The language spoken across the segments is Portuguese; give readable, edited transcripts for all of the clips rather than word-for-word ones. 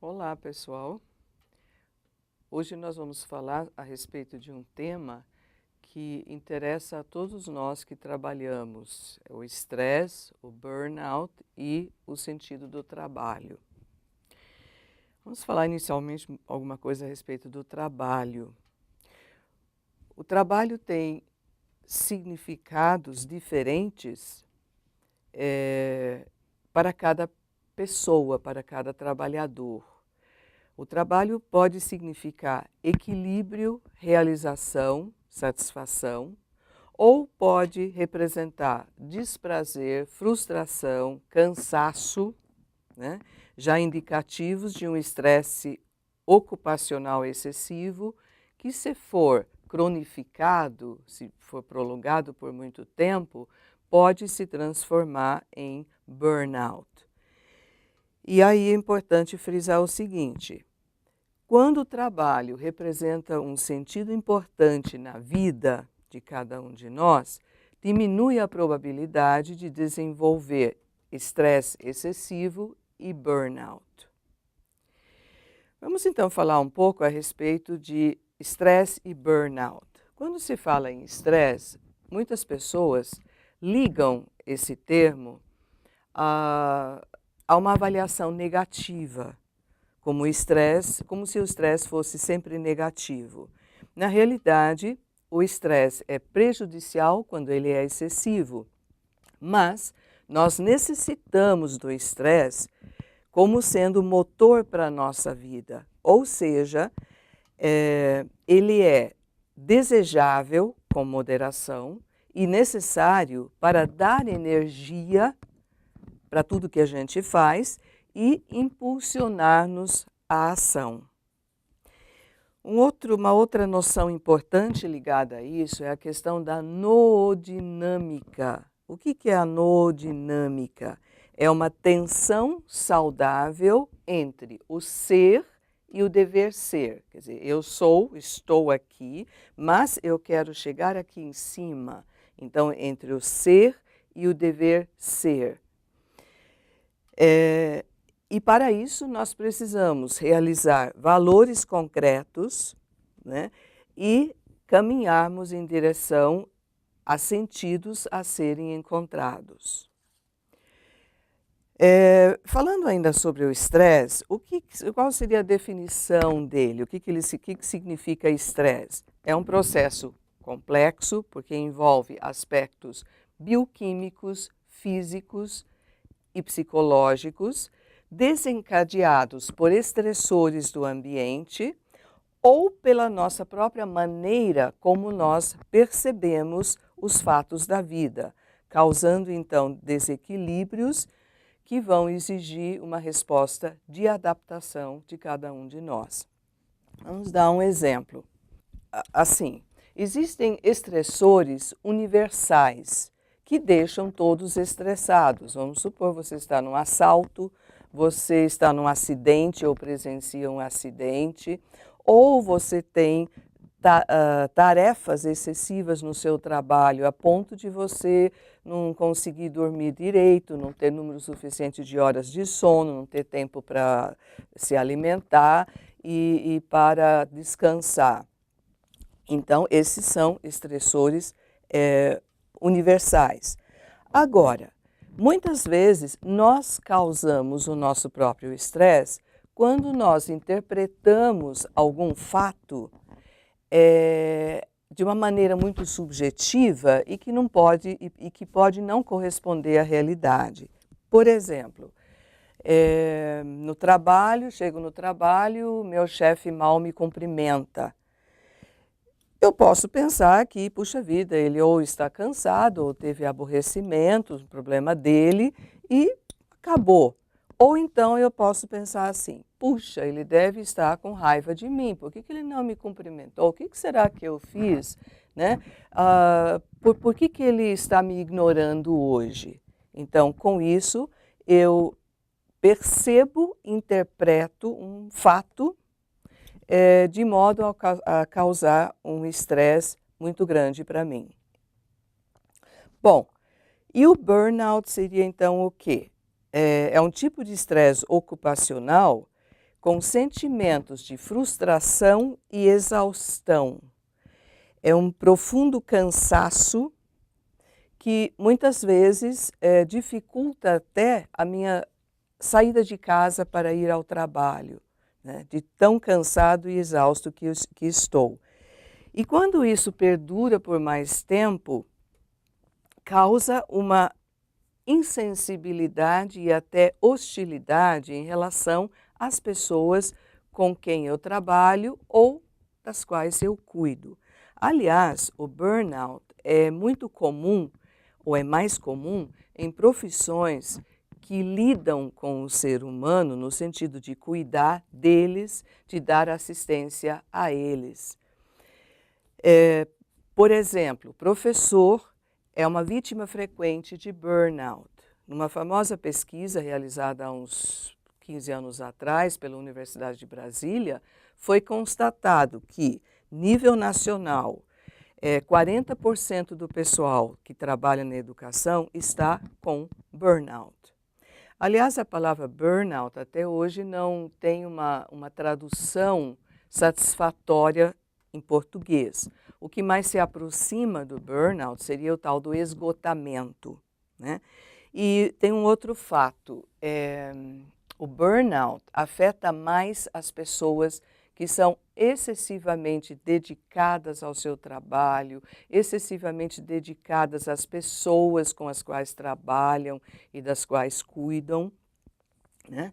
Olá, pessoal. Hoje nós vamos falar a respeito de um tema que interessa a todos nós que trabalhamos, o estresse, o burnout e o sentido do trabalho. Vamos falar inicialmente alguma coisa a respeito do trabalho. O trabalho tem significados diferentes para cada pessoa, para cada trabalhador. O trabalho pode significar equilíbrio, realização, satisfação, ou pode representar desprazer, frustração, cansaço, né? Já indicativos de um estresse ocupacional excessivo, que se for cronificado, se for prolongado por muito tempo, pode se transformar em burnout. E aí é importante frisar o seguinte: quando o trabalho representa um sentido importante na vida de cada um de nós, diminui a probabilidade de desenvolver estresse excessivo e burnout. Vamos então falar um pouco a respeito de estresse e burnout. Quando se fala em estresse, muitas pessoas ligam esse termo a uma avaliação negativa, como se o estresse fosse sempre negativo. Na realidade, o estresse é prejudicial quando ele é excessivo, mas nós necessitamos do estresse como sendo motor para a nossa vida, ou seja, ele é desejável com moderação e necessário para dar energia para tudo que a gente faz e impulsionar-nos à ação. Uma outra noção importante ligada a isso é a questão da noodinâmica. O que é a noodinâmica? É uma tensão saudável entre o ser e o dever ser. Quer dizer, estou aqui, mas eu quero chegar aqui em cima. Então, entre o ser e o dever ser. E para isso nós precisamos realizar valores concretos, né, e caminharmos em direção a sentidos a serem encontrados. Falando ainda sobre o estresse, qual seria a definição dele? O que significa estresse? É um processo complexo, porque envolve aspectos bioquímicos, físicos e psicológicos, desencadeados por estressores do ambiente ou pela nossa própria maneira como nós percebemos os fatos da vida, causando então desequilíbrios que vão exigir uma resposta de adaptação de cada um de nós. Vamos dar um exemplo. Assim, existem estressores universais que deixam todos estressados. Vamos supor, você está num assalto, você está num acidente ou presencia um acidente, ou você tem tarefas excessivas no seu trabalho, a ponto de você não conseguir dormir direito, não ter número suficiente de horas de sono, não ter tempo para se alimentar e para descansar. Então, esses são estressores universais. Agora, muitas vezes nós causamos o nosso próprio estresse quando nós interpretamos algum fato de uma maneira muito subjetiva e que que pode não corresponder à realidade. Por exemplo, chego no trabalho, meu chefe mal me cumprimenta. Eu posso pensar que, puxa vida, ele ou está cansado, ou teve aborrecimento, um problema dele, e acabou. Ou então eu posso pensar assim: puxa, ele deve estar com raiva de mim, por que ele não me cumprimentou? O que será que eu fiz? Né? Por que ele está me ignorando hoje? Então, com isso, eu percebo, interpreto um fato de modo a causar um estresse muito grande para mim. Bom, e o burnout seria então o quê? É um tipo de estresse ocupacional com sentimentos de frustração e exaustão. É um profundo cansaço que muitas vezes dificulta até a minha saída de casa para ir ao trabalho, né? De tão cansado e exausto que estou. E quando isso perdura por mais tempo, causa uma insensibilidade e até hostilidade em relação às pessoas com quem eu trabalho ou das quais eu cuido. Aliás, o burnout é muito comum, ou é mais comum, em profissões que lidam com o ser humano no sentido de cuidar deles, de dar assistência a eles. Por exemplo, professor é uma vítima frequente de burnout. Numa famosa pesquisa realizada há uns 15 anos atrás pela Universidade de Brasília, foi constatado que, nível nacional, 40% do pessoal que trabalha na educação está com burnout. Aliás, a palavra burnout até hoje não tem uma tradução satisfatória em português. O que mais se aproxima do burnout seria o tal do esgotamento, né? E tem um outro fato, o burnout afeta mais as pessoas que são excessivamente dedicadas ao seu trabalho, excessivamente dedicadas às pessoas com as quais trabalham e das quais cuidam, né?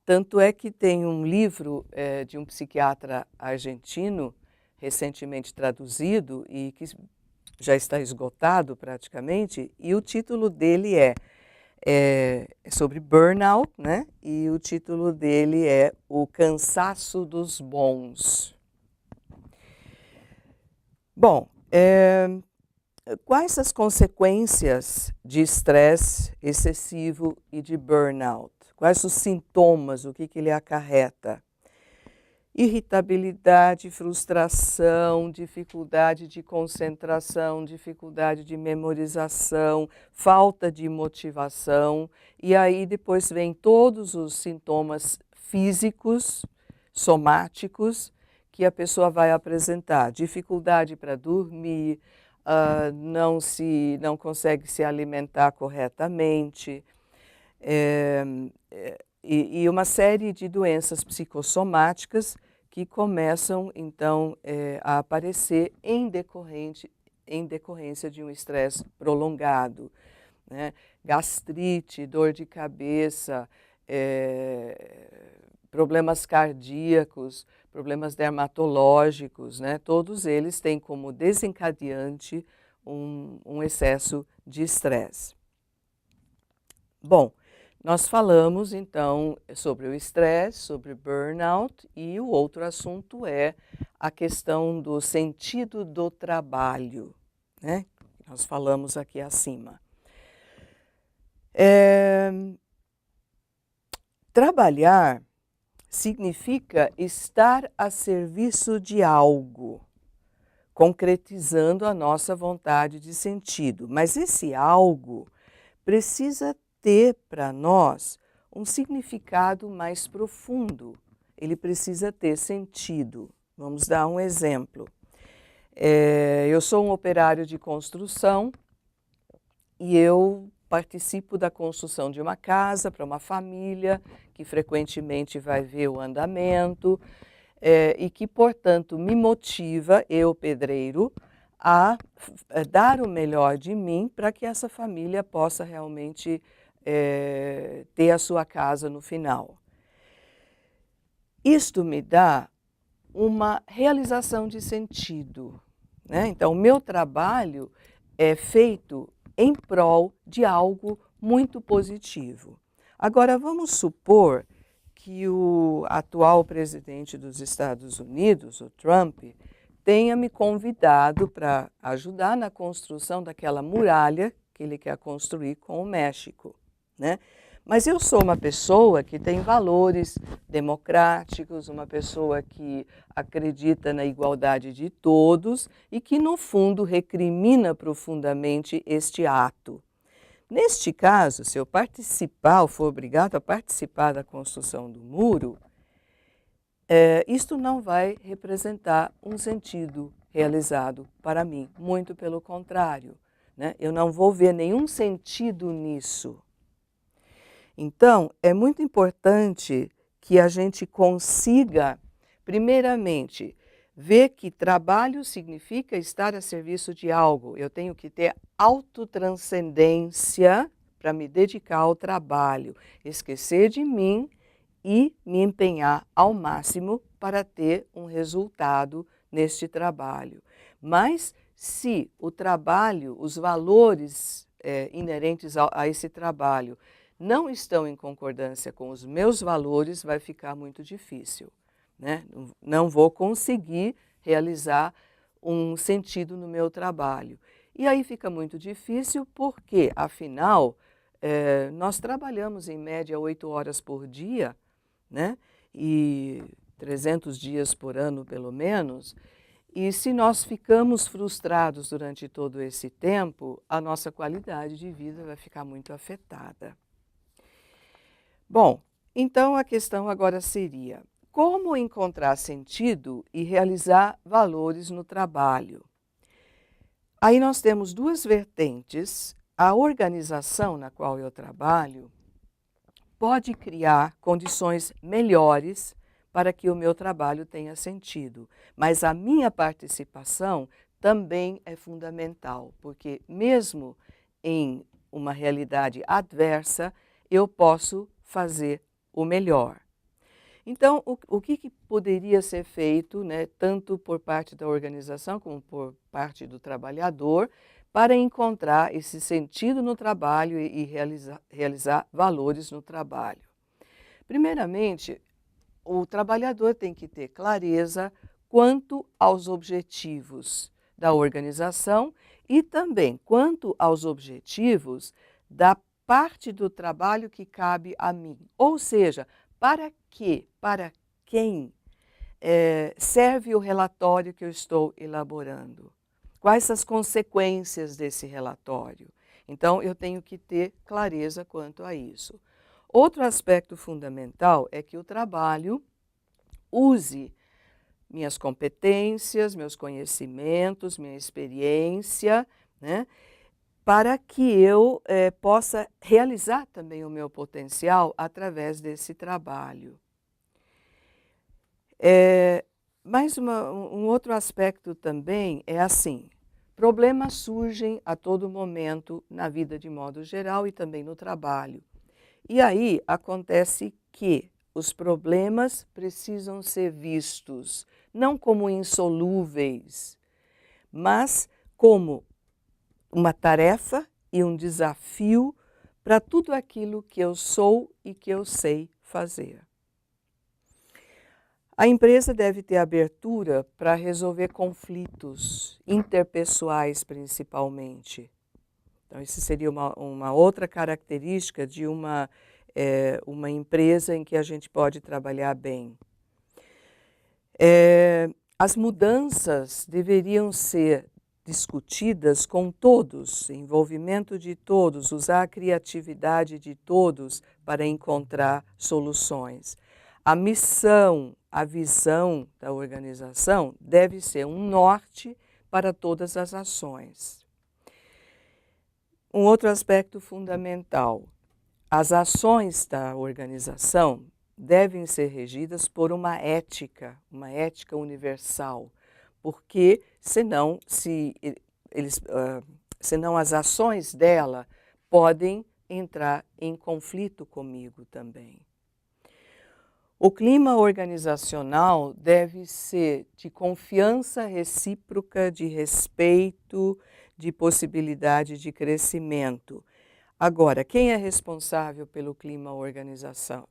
Tanto é que tem um livro de um psiquiatra argentino, recentemente traduzido e que já está esgotado praticamente, e o título dele é sobre burnout, né? E o título dele é O Cansaço dos Bons. Bom, quais as consequências de estresse excessivo e de burnout? Quais os sintomas, o que ele acarreta? Irritabilidade, frustração, dificuldade de concentração, dificuldade de memorização, falta de motivação, e aí depois vem todos os sintomas físicos, somáticos, que a pessoa vai apresentar. Dificuldade para dormir, não consegue se alimentar corretamente, e uma série de doenças psicossomáticas que começam, então, a aparecer em decorrência de um estresse prolongado, né? Gastrite, dor de cabeça, problemas cardíacos, problemas dermatológicos, né? Todos eles têm como desencadeante um excesso de estresse. Bom, nós falamos, então, sobre o estresse, sobre burnout, e o outro assunto é a questão do sentido do trabalho, né? Nós falamos aqui acima. Trabalhar significa estar a serviço de algo, concretizando a nossa vontade de sentido. Mas esse algo precisa ter para nós um significado mais profundo. Ele precisa ter sentido. Vamos dar um exemplo. Eu sou um operário de construção e eu participo da construção de uma casa para uma família que frequentemente vai ver o andamento e que, portanto, me motiva, eu, pedreiro, a dar o melhor de mim para que essa família possa realmente ter a sua casa no final. Isto me dá uma realização de sentido, né? Então, o meu trabalho é feito em prol de algo muito positivo. Agora, vamos supor que o atual presidente dos Estados Unidos, o Trump, tenha me convidado para ajudar na construção daquela muralha que ele quer construir com o México, né? Mas eu sou uma pessoa que tem valores democráticos, uma pessoa que acredita na igualdade de todos e que, no fundo, recrimina profundamente este ato. Neste caso, se eu participar ou for obrigado a participar da construção do muro, isto não vai representar um sentido realizado para mim, muito pelo contrário, né? Eu não vou ver nenhum sentido nisso. Então, é muito importante que a gente consiga, primeiramente, ver que trabalho significa estar a serviço de algo. Eu tenho que ter autotranscendência para me dedicar ao trabalho, esquecer de mim e me empenhar ao máximo para ter um resultado neste trabalho. Mas se o trabalho, os valores inerentes a esse trabalho não estão em concordância com os meus valores, vai ficar muito difícil, né? Não vou conseguir realizar um sentido no meu trabalho. E aí fica muito difícil porque, afinal, nós trabalhamos em média 8 horas por dia, né? E 300 dias por ano, pelo menos. E se nós ficamos frustrados durante todo esse tempo, a nossa qualidade de vida vai ficar muito afetada. Bom, então a questão agora seria: como encontrar sentido e realizar valores no trabalho? Aí nós temos duas vertentes. A organização na qual eu trabalho pode criar condições melhores para que o meu trabalho tenha sentido, mas a minha participação também é fundamental, porque mesmo em uma realidade adversa, eu posso fazer o melhor. Então, o que poderia ser feito, né, tanto por parte da organização como por parte do trabalhador, para encontrar esse sentido no trabalho e realizar valores no trabalho? Primeiramente, o trabalhador tem que ter clareza quanto aos objetivos da organização e também quanto aos objetivos da parte do trabalho que cabe a mim. Ou seja, para quem serve o relatório que eu estou elaborando? Quais as consequências desse relatório? Então, eu tenho que ter clareza quanto a isso. Outro aspecto fundamental é que o trabalho use minhas competências, meus conhecimentos, minha experiência, né, para que eu possa realizar também o meu potencial através desse trabalho. Mas um outro aspecto também é assim: problemas surgem a todo momento na vida de modo geral e também no trabalho. E aí acontece que os problemas precisam ser vistos não como insolúveis, mas como uma tarefa e um desafio para tudo aquilo que eu sou e que eu sei fazer. A empresa deve ter abertura para resolver conflitos interpessoais, principalmente. Então, isso seria uma outra característica de uma empresa em que a gente pode trabalhar bem. As mudanças deveriam ser discutidas com todos, envolvimento de todos, usar a criatividade de todos para encontrar soluções. A missão, a visão da organização deve ser um norte para todas as ações. Um outro aspecto fundamental: as ações da organização devem ser regidas por uma ética universal, porque senão as ações dela podem entrar em conflito comigo também. O clima organizacional deve ser de confiança recíproca, de respeito, de possibilidade de crescimento. Agora, quem é responsável pelo clima organizacional?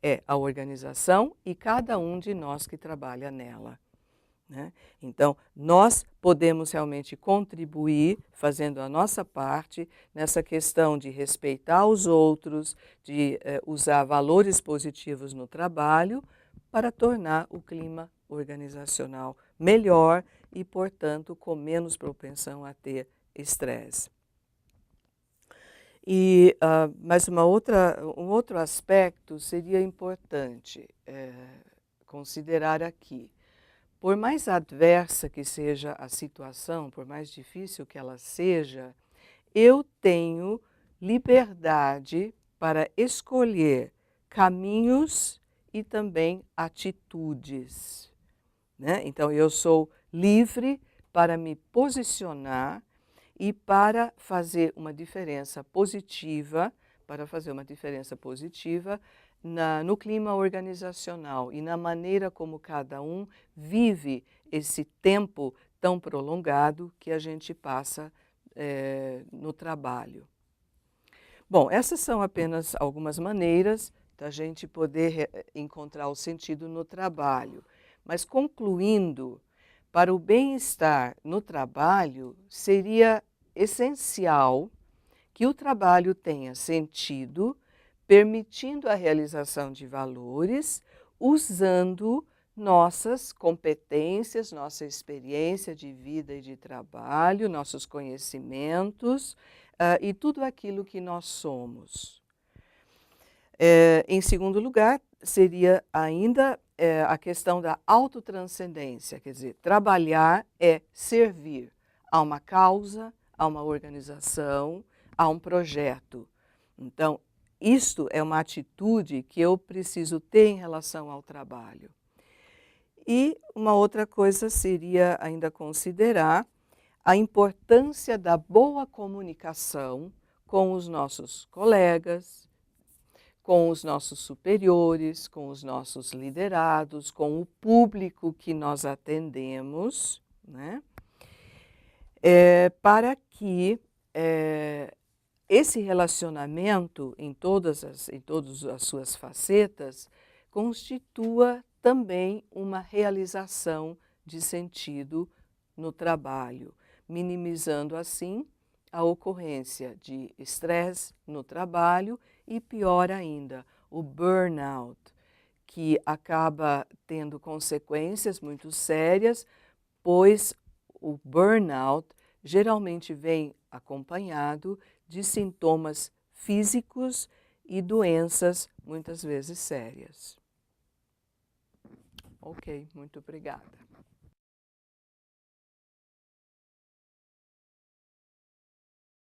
É a organização e cada um de nós que trabalha nela, né? Então, nós podemos realmente contribuir fazendo a nossa parte nessa questão de respeitar os outros, de usar valores positivos no trabalho para tornar o clima organizacional melhor e, portanto, com menos propensão a ter estresse. Mas um outro aspecto seria importante considerar aqui. Por mais adversa que seja a situação, por mais difícil que ela seja, eu tenho liberdade para escolher caminhos e também atitudes, né? Então, eu sou livre para me posicionar e para fazer uma diferença positiva, no clima organizacional e na maneira como cada um vive esse tempo tão prolongado que a gente passa no trabalho. Bom, essas são apenas algumas maneiras da gente poder encontrar o sentido no trabalho. Mas concluindo, para o bem-estar no trabalho, seria essencial que o trabalho tenha sentido, permitindo a realização de valores, usando nossas competências, nossa experiência de vida e de trabalho, nossos conhecimentos e tudo aquilo que nós somos. Em segundo lugar, seria ainda a questão da autotranscendência, quer dizer, trabalhar é servir a uma causa, a uma organização, a um projeto. Então, isto é uma atitude que eu preciso ter em relação ao trabalho. E uma outra coisa seria ainda considerar a importância da boa comunicação com os nossos colegas, com os nossos superiores, com os nossos liderados, com o público que nós atendemos, né? Para que esse relacionamento, em todas as suas facetas, constitua também uma realização de sentido no trabalho, minimizando assim a ocorrência de estresse no trabalho e, pior ainda, o burnout, que acaba tendo consequências muito sérias, pois o burnout geralmente vem acompanhado de sintomas físicos e doenças muitas vezes sérias. Ok, muito obrigada.